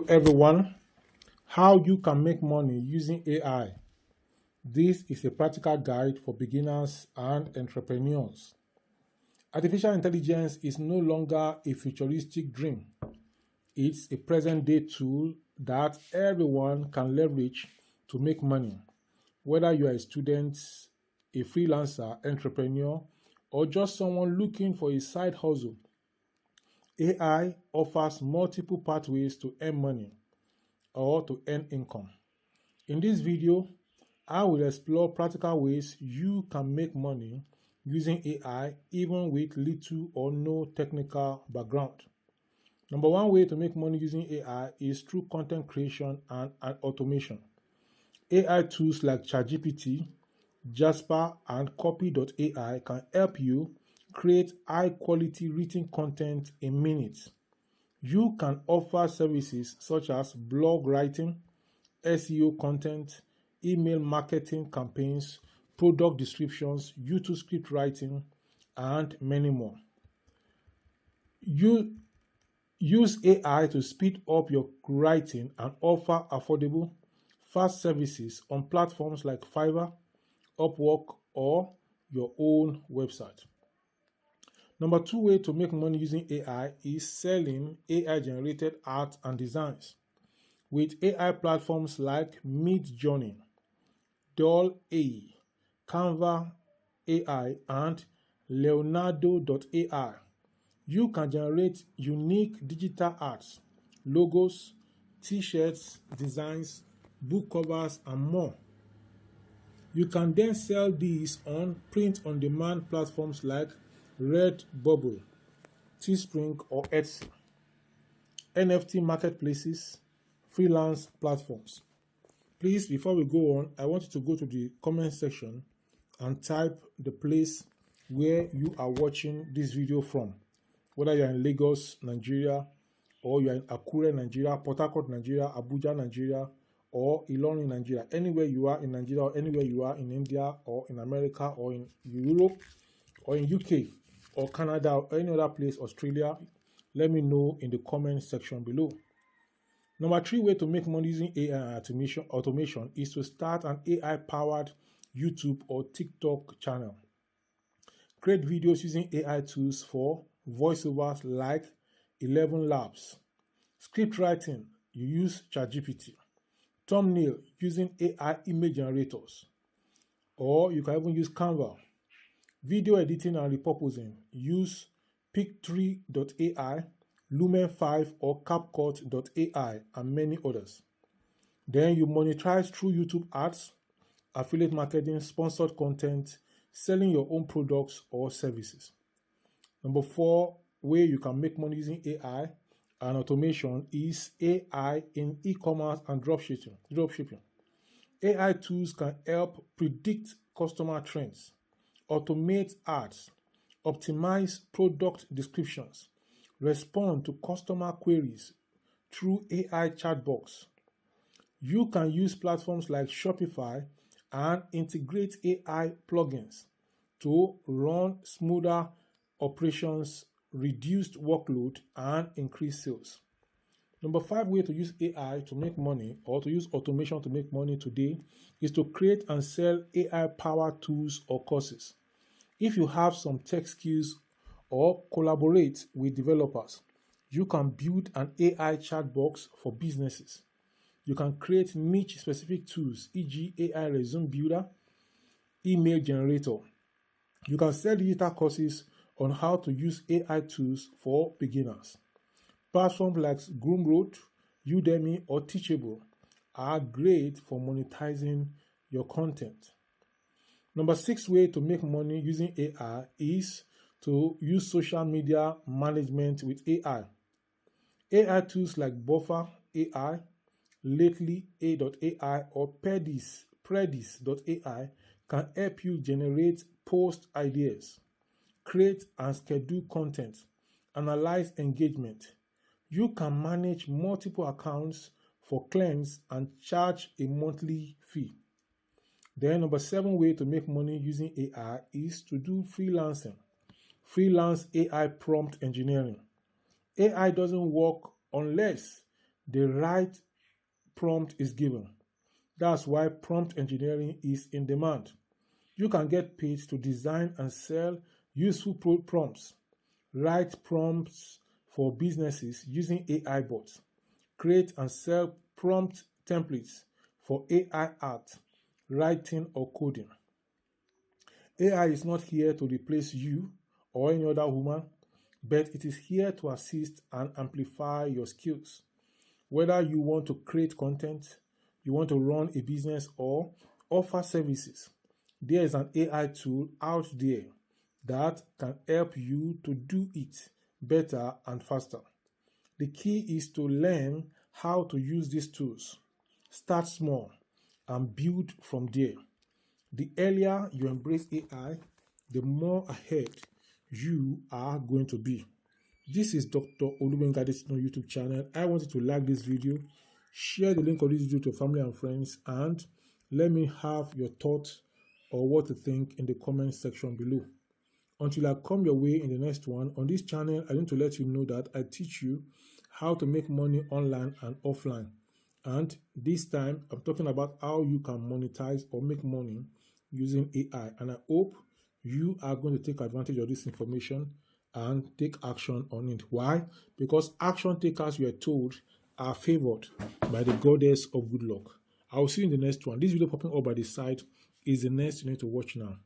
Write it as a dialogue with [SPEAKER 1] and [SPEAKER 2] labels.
[SPEAKER 1] Everyone, how you can make money using AI. This is a practical guide for beginners and entrepreneurs. Artificial intelligence is no longer a futuristic dream. It's a present day tool that everyone can leverage to make money. Whether you are a student, a freelancer, entrepreneur, or just someone looking for a side hustle, AI offers multiple pathways to earn money or to earn income. In this video, I will explore practical ways you can make money using AI even with little or no technical background. Number one way to make money using AI is through content creation and automation. AI tools like ChatGPT, Jasper, and Copy.ai can help you create high-quality written content in minutes. You can offer services such as blog writing, SEO content, email marketing campaigns, product descriptions, YouTube script writing, and many more. You use AI to speed up your writing and offer affordable, fast services on platforms like Fiverr, Upwork, or your own website. Number two way to make money using AI is selling AI-generated art and designs. With AI platforms like Midjourney, Doll AI, Canva AI, and Leonardo.ai, you can generate unique digital arts, logos, t-shirts, designs, book covers, and more. You can then sell these on print-on-demand platforms like Redbubble, Teespring, or Etsy, NFT marketplaces, freelance platforms. Please, before we go on, I want you to go to the comment section and type the place where you are watching this video from. Whether you're in Lagos, Nigeria, or you're in Akure, Nigeria, Port Harcourt, Nigeria, Abuja, Nigeria, or Ilorin, Nigeria. Anywhere you are in Nigeria, or anywhere you are in India, or in America, or in Europe, or in UK, or Canada, or any other place, Australia, let me know in the comment section below. Number three way to make money using AI and automation is to start an AI-powered YouTube or TikTok channel. Create videos using AI tools for voiceovers like 11 Labs. Script writing, you use ChatGPT. Thumbnail, using AI image generators. Or you can even use Canva. Video editing and repurposing, use Pic3.ai, Lumen 5 or CapCut.ai, and many others. Then you monetize through YouTube ads, affiliate marketing, sponsored content, selling your own products or services. Number four way you can make money using AI and automation is AI in e-commerce and dropshipping. AI tools can help predict customer trends, automate ads, optimize product descriptions, respond to customer queries through AI chatbots. You can use platforms like Shopify and integrate AI plugins to run smoother operations, reduced workload, and increase sales. Number five way to use AI to make money or to use automation to make money today is to create and sell AI-powered tools or courses. If you have some tech skills or collaborate with developers, you can build an AI chat box for businesses. You can create niche-specific tools, e.g. AI resume builder, email generator. You can sell digital courses on how to use AI tools for beginners. Platforms like Gumroad, Udemy, or Teachable are great for monetizing your content. Number six way to make money using AI is to use social media management with AI. AI tools like Buffer AI, Lately AI, or Predis.ai can help you generate post ideas, create and schedule content, analyze engagement. You can manage multiple accounts for clients and charge a monthly fee. Then number seven way to make money using AI is to do freelancing. Freelance AI prompt engineering. AI doesn't work unless the right prompt is given. That's why prompt engineering is in demand. You can get paid to design and sell useful prompts, write prompts for businesses using AI bots, create and sell prompt templates for AI art, writing, or coding. AI is not here to replace you or any other human, but it is here to assist and amplify your skills. Whether you want to create content, you want to run a business, or offer services, there is an AI tool out there that can help you to do it better and faster. The key is to learn how to use these tools. Start small and build from there. The earlier you embrace AI, the more ahead you are going to be. This is Dr. Olugbenga Adetitun YouTube channel. I want you to like this video, share the link of this video to family and friends, and let me have your thoughts or what you think in the comment section below. Until I come your way in the next one, on this channel, I want to let you know that I teach you how to make money online and offline. And this time, I'm talking about how you can monetize or make money using AI. And I hope you are going to take advantage of this information and take action on it. Why? Because action takers, we are told, are favored by the goddess of good luck. I'll see you in the next one. This video popping up by the side is the next you need to watch now.